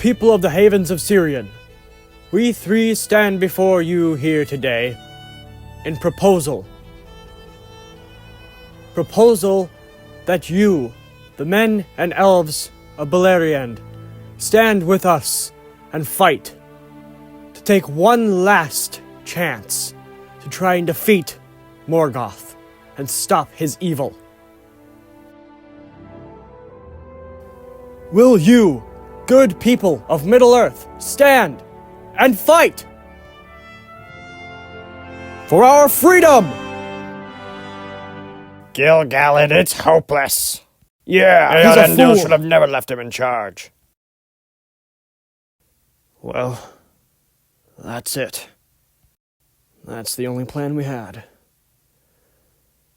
people of the havens of Sirion, we three stand before you here today in proposal. Proposal that you, the men and elves of Beleriand, stand with us and fight to take one last chance to try and defeat Morgoth and stop his evil. Will you, good people of Middle-earth, stand and fight for our freedom? Gil-galad, it's hopeless. Yeah, he's a Eonwe fool. should have never left him in charge. Well, that's it. That's the only plan we had.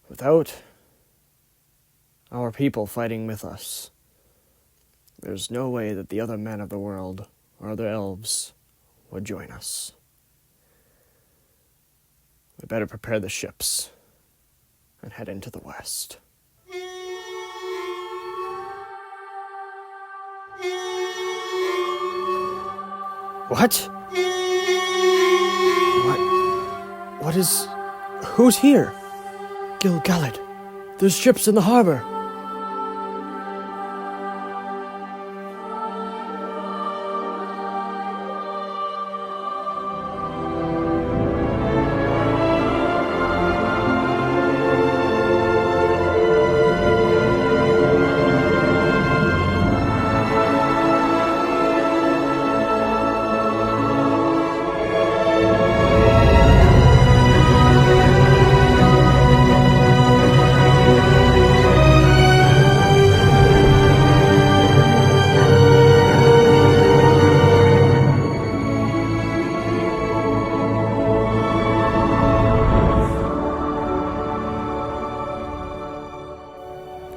Without our people fighting with us, there's no way that the other men of the world, or other elves, would join us. We better prepare the ships and head into the west. What? What is... Who's here? Gil-galad. There's ships in the harbor.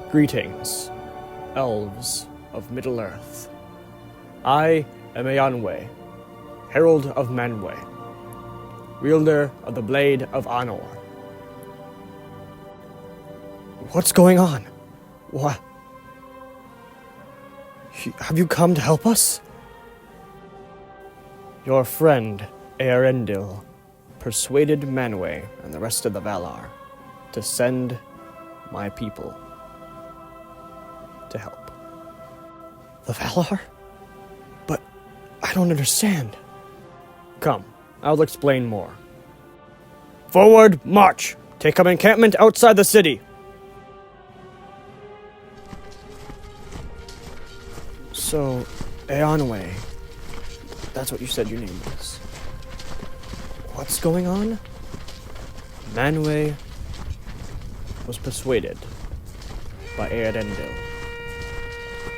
Greetings, elves of Middle-earth. I am Eonwe, herald of Manwë, wielder of the Blade of Anor. What's going on? What? Have you come to help us? Your friend, Eärendil, persuaded Manwë and the rest of the Valar to send my people to help. The Valar? But I don't understand. Come, I'll explain more. Forward, march! Take up encampment outside the city. So, Eonwe, that's what you said your name was. What's going on? Manwë was persuaded by Eärendil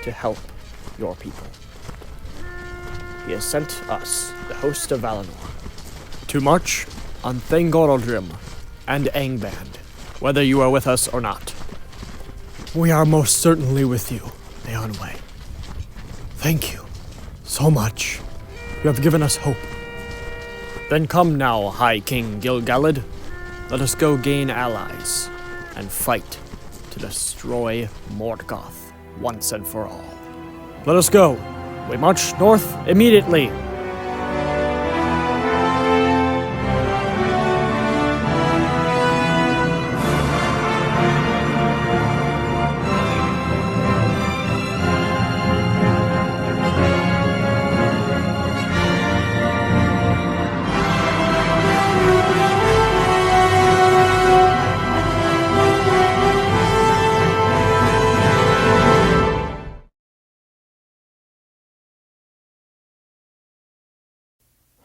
to help your people. He has sent us, the host of Valinor, to march on Thangorodrim and Angband, whether you are with us or not. We are most certainly with you, Eonwe. Thank you so much. You have given us hope. Then come now, High King Gil-galad. Let us go gain allies and fight to destroy Morgoth once and for all. Let us go. We march north immediately.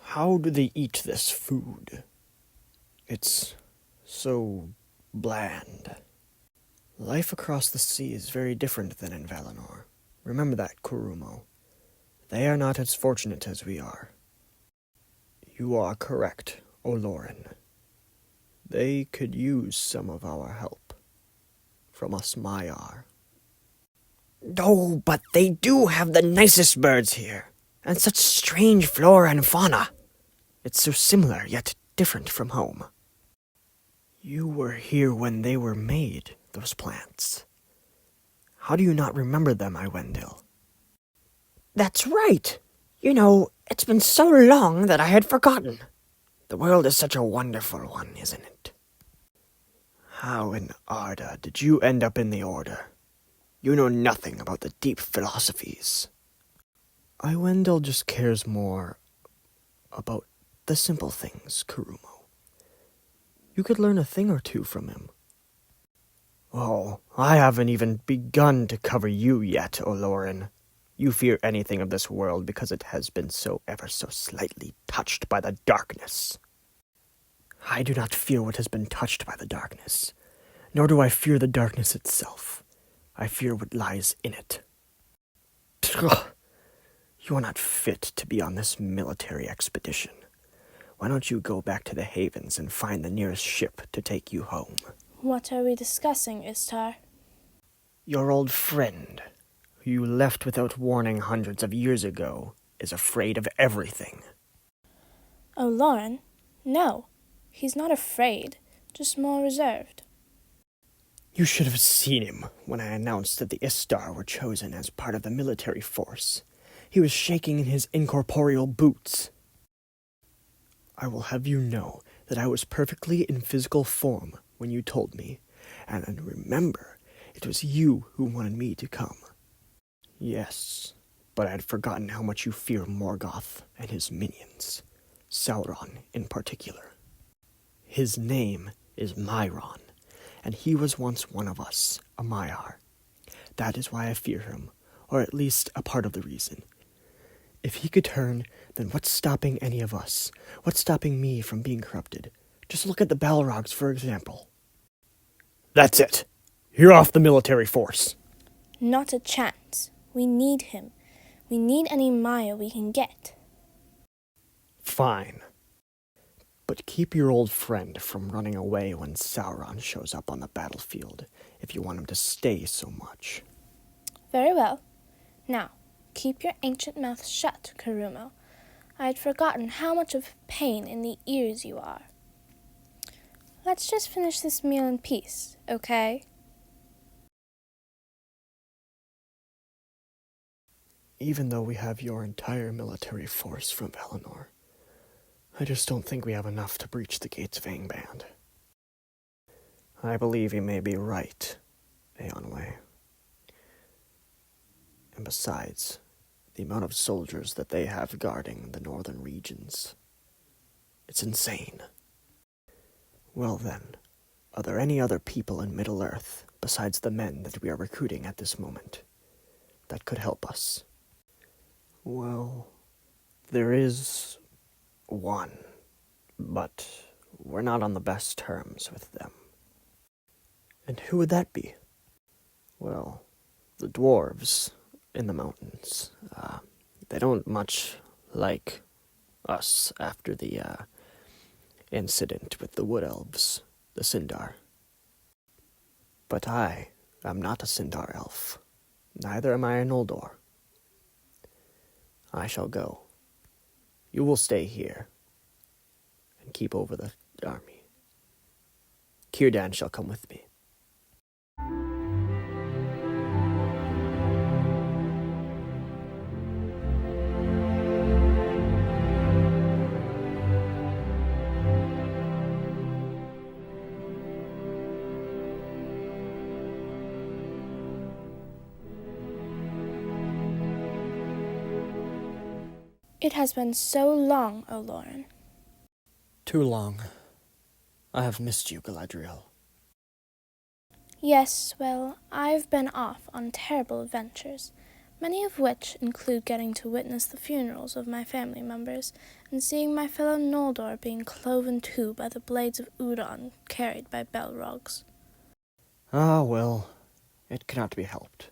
How do they eat this food? It's so bland. Life across the sea is very different than in Valinor. Remember that, Kurumo. They are not as fortunate as we are. You are correct, Olorin. They could use some of our help. From us Maiar. Oh, but they do have the nicest birds here. And such strange flora and fauna. It's so similar, yet different from home. You were here when they were made, those plants. How do you not remember them, Eärendil? That's right. You know, it's been so long that I had forgotten. The world is such a wonderful one, isn't it? How in Arda did you end up in the Order? You know nothing about the deep philosophies. Iwendell just cares more about the simple things, Kurumo. You could learn a thing or two from him. Oh, I haven't even begun to cover you yet, Olorin. You fear anything of this world because it has been so ever so slightly touched by the darkness. I do not fear what has been touched by the darkness, nor do I fear the darkness itself. I fear what lies in it. You are not fit to be on this military expedition. Why don't you go back to the Havens and find the nearest ship to take you home? What are we discussing, Istar? Your old friend, who you left without warning hundreds of years ago, is afraid of everything. Oh, Lauren? No. He's not afraid, just more reserved. You should have seen him when I announced that the Istar were chosen as part of the military force. He was shaking in his incorporeal boots. I will have you know that I was perfectly in physical form when you told me, and remember, it was you who wanted me to come. Yes, but I had forgotten how much you fear Morgoth and his minions, Sauron in particular. His name is Myron, and he was once one of us, a Maiar. That is why I fear him, or at least a part of the reason. If he could turn, then what's stopping any of us? What's stopping me from being corrupted? Just look at the Balrogs, for example. That's it. You're off the military force. Not a chance. We need him. We need any Maia we can get. Fine. But keep your old friend from running away when Sauron shows up on the battlefield, if you want him to stay so much. Very well. Now, keep your ancient mouth shut, Kurumo. I had forgotten how much of pain in the ears you are. Let's just finish this meal in peace, okay? Even though we have your entire military force from Valinor, I just don't think we have enough to breach the gates of Angband. I believe you may be right, Eonwe. And besides, the amount of soldiers that they have guarding the northern regions, it's insane. Well then, are there any other people in Middle-earth, besides the men that we are recruiting at this moment, that could help us? Well, there is one, but we're not on the best terms with them. And who would that be? Well, the dwarves in the mountains. They don't much like us after the incident with the wood elves, the Sindar. But I am not a Sindar elf. Neither am I an Noldor. I shall go. You will stay here and keep over the army. Círdan shall come with me. It has been so long, O Lauren. Too long. I have missed you, Galadriel. Yes, well, I've been off on terrible adventures, many of which include getting to witness the funerals of my family members and seeing my fellow Noldor being cloven too by the blades of Udon carried by Balrogs. Ah, well, it cannot be helped.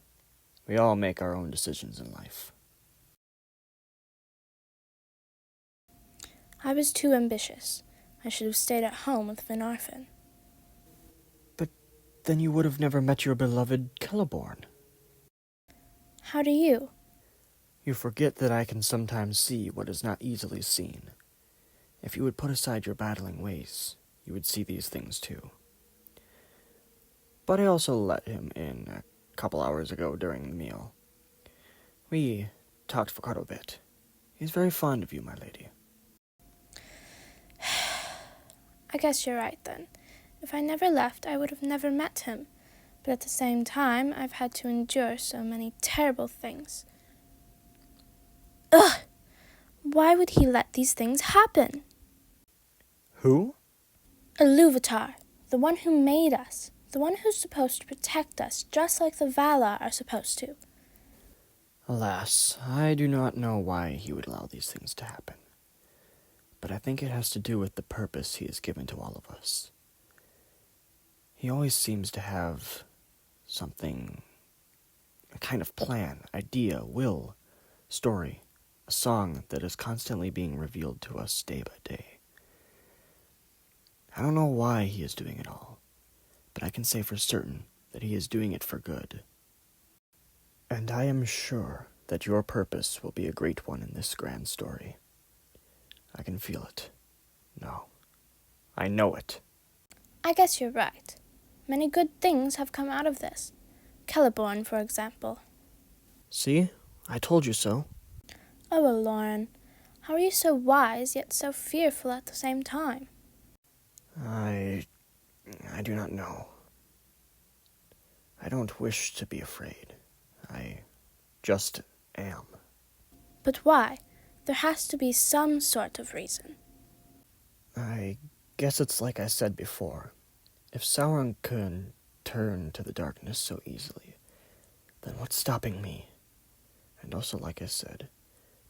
We all make our own decisions in life. I was too ambitious. I should have stayed at home with Finarfin. But then you would have never met your beloved Celeborn. How do you? You forget that I can sometimes see what is not easily seen. If you would put aside your battling ways, you would see these things too. But I also let him in a couple hours ago during the meal. We talked for quite a bit. He's very fond of you, my lady. I guess you're right, then. If I never left, I would have never met him. But at the same time, I've had to endure so many terrible things. Ugh! Why would he let these things happen? Who? Iluvatar, the one who made us, the one who's supposed to protect us, just like the Valar are supposed to. Alas, I do not know why he would allow these things to happen. But I think it has to do with the purpose he has given to all of us. He always seems to have something, a kind of plan, idea, will, story, a song that is constantly being revealed to us day by day. I don't know why he is doing it all, but I can say for certain that he is doing it for good. And I am sure that your purpose will be a great one in this grand story. I can feel it. No, I know it. I guess you're right. Many good things have come out of this. Celeborn, for example. See? I told you so. Oh, well, Lauren, how are you so wise yet so fearful at the same time? I do not know. I don't wish to be afraid. I just am. But why? There has to be some sort of reason. I guess it's like I said before. If Sauron can turn to the darkness so easily, then what's stopping me? And also, like I said,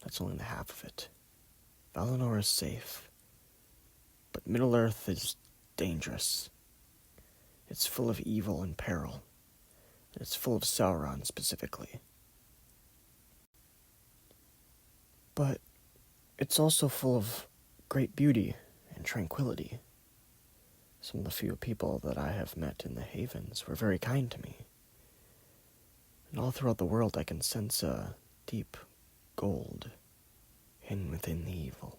that's only the half of it. Valinor is safe, but Middle-earth is dangerous. It's full of evil and peril, and it's full of Sauron specifically. But it's also full of great beauty and tranquility. Some of the few people that I have met in the Havens were very kind to me. And all throughout the world I can sense a deep gold hidden within the evil.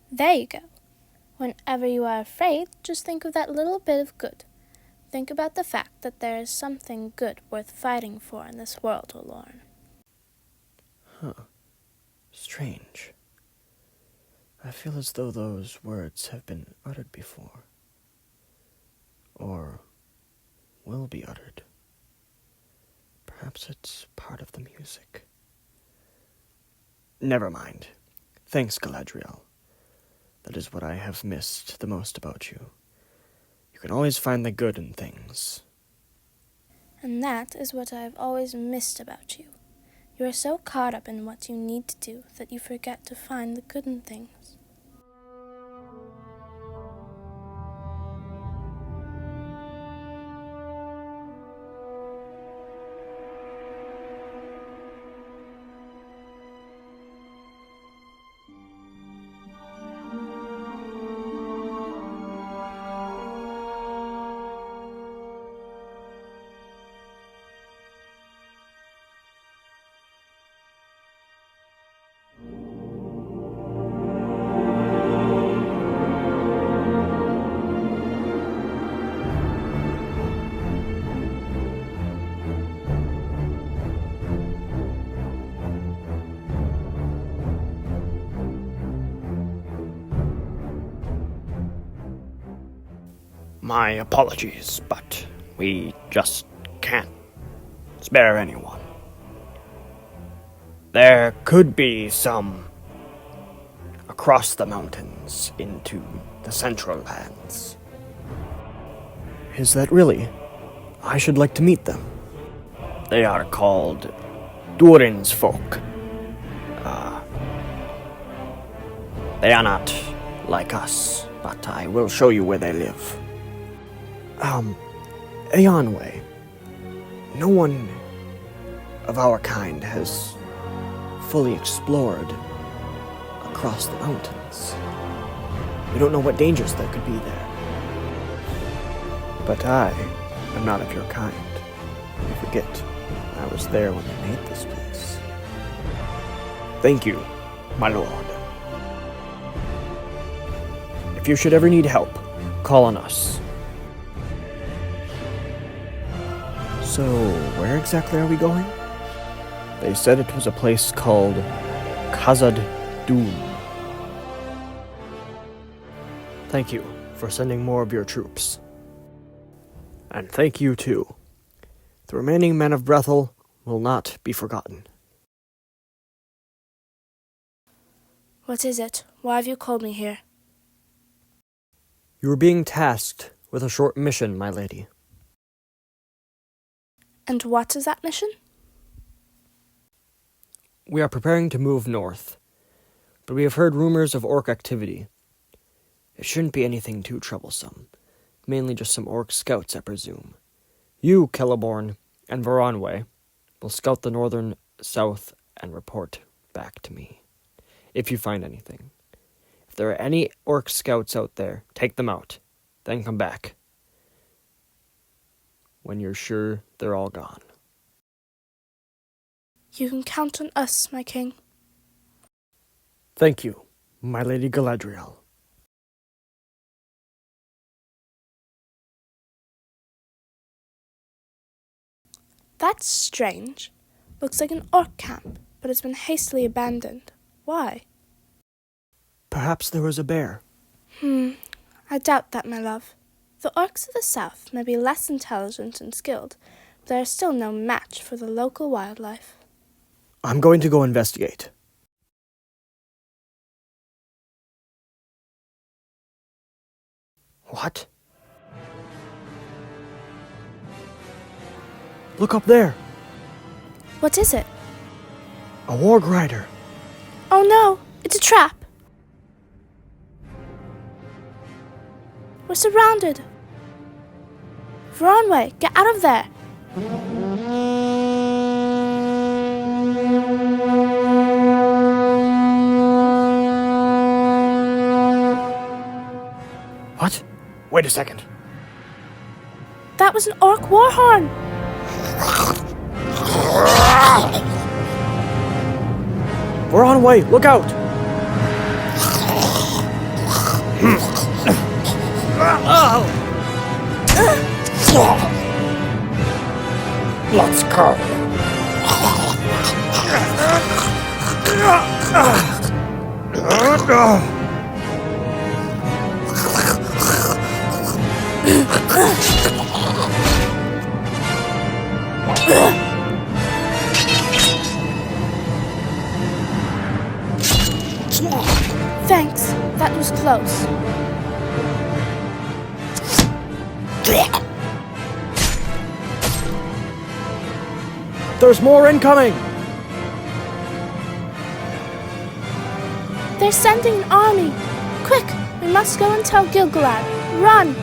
There you go. Whenever you are afraid, just think of that little bit of good. Think about the fact that there is something good worth fighting for in this world, O Lauren. Huh. Strange. I feel as though those words have been uttered before. Or will be uttered. Perhaps it's part of the music. Never mind. Thanks, Galadriel. That is what I have missed the most about you. You can always find the good in things. And that is what I have always missed about you. You are so caught up in what you need to do that you forget to find the good in things. My apologies, but we just can't spare anyone. There could be some across the mountains into the central lands. Is that really? I should like to meet them. They are called Durin's folk. They are not like us, but I will show you where they live. Eonwe. No one of our kind has fully explored across the mountains. We don't know what dangers there could be there. But I am not of your kind. You forget, I was there when they made this place. Thank you, my lord. If you should ever need help, call on us. So, where exactly are we going? They said it was a place called Khazad-dum. Thank you for sending more of your troops. And thank you too. The remaining men of Brethel will not be forgotten. What is it? Why have you called me here? You are being tasked with a short mission, my lady. And what is that mission? We are preparing to move north, but we have heard rumors of orc activity. It shouldn't be anything too troublesome. Mainly just some orc scouts, I presume. You, Celeborn, and Eonwe will scout the northern south and report back to me. If you find anything. If there are any orc scouts out there, take them out. Then come back. When you're sure they're all gone. You can count on us, my king. Thank you, my lady Galadriel. That's strange. Looks like an orc camp, but it's been hastily abandoned. Why? Perhaps there was a bear. I doubt that, my love. The orcs of the south may be less intelligent and skilled, but they are still no match for the local wildlife. I'm going to go investigate. What? Look up there. What is it? A warg rider. Oh no! It's a trap! We're surrounded! Eonwe, get out of there! What? Wait a second. That was an orc war horn! We're on way. Look out! Let's go. Thanks, that was close. There's more incoming! They're sending an army! Quick, we must go and tell Gilgalad. Run!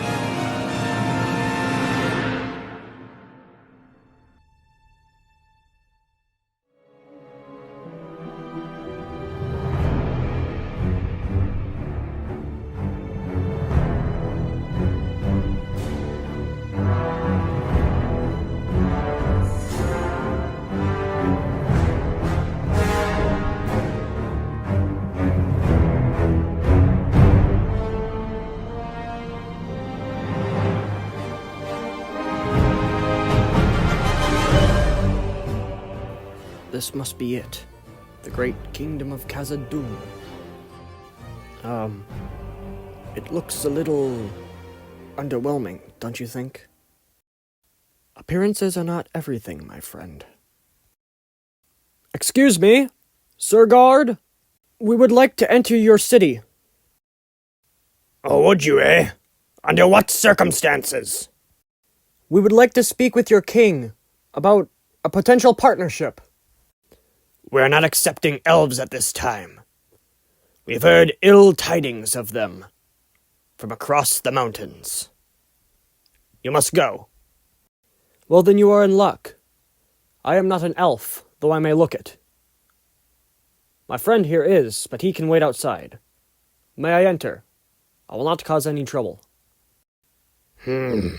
This must be it. The great kingdom of Khazad-dum. It looks a little underwhelming, don't you think? Appearances are not everything, my friend. Excuse me, Sir Guard. We would like to enter your city. Oh, would you, eh? Under what circumstances? We would like to speak with your king about a potential partnership. We're not accepting elves at this time. We've heard ill tidings of them from across the mountains. You must go. Well, then you are in luck. I am not an elf, though I may look it. My friend here is, but he can wait outside. May I enter? I will not cause any trouble. Very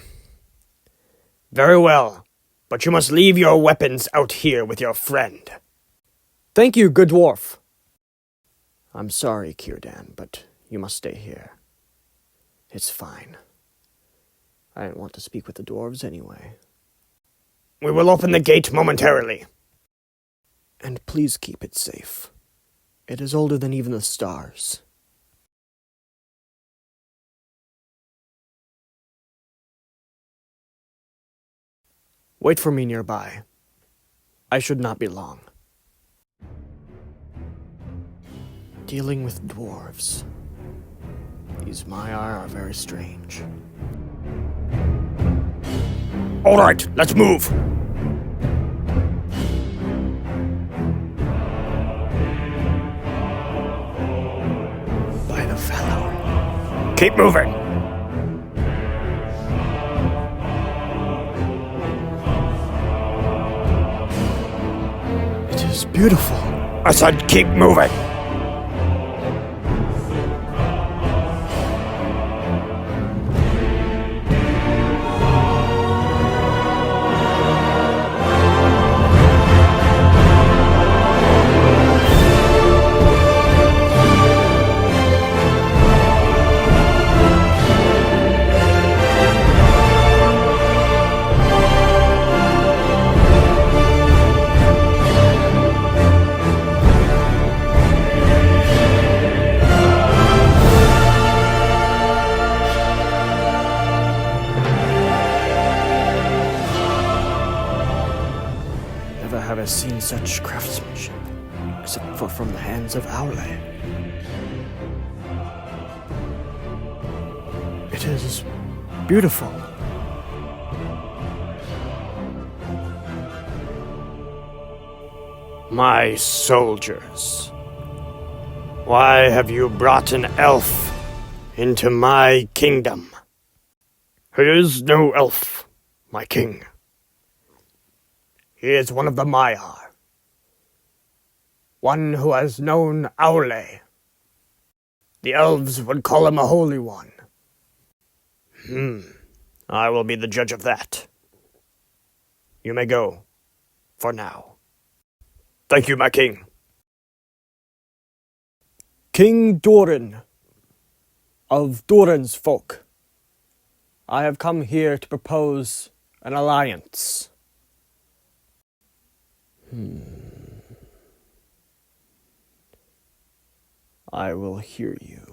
well, but you must leave your weapons out here with your friend. Thank you, good dwarf. I'm sorry, Círdan, but you must stay here. It's fine. I didn't want to speak with the dwarves anyway. We will open the gate momentarily. And please keep it safe. It is older than even the stars. Wait for me nearby. I should not be long. Dealing with dwarves. These Maia are very strange. All right, let's move. By the fellow. Keep moving. It is beautiful. I said keep moving. Never have I seen such craftsmanship, except for from the hands of Eonwe. It is beautiful. My soldiers, why have you brought an elf into my kingdom? He is no elf, my king. He is one of the Maia, one who has known Eonwe. The elves would call him a holy one. I will be the judge of that. You may go, for now. Thank you, my king. King Doran of Doran's folk. I have come here to propose an alliance. I will hear you.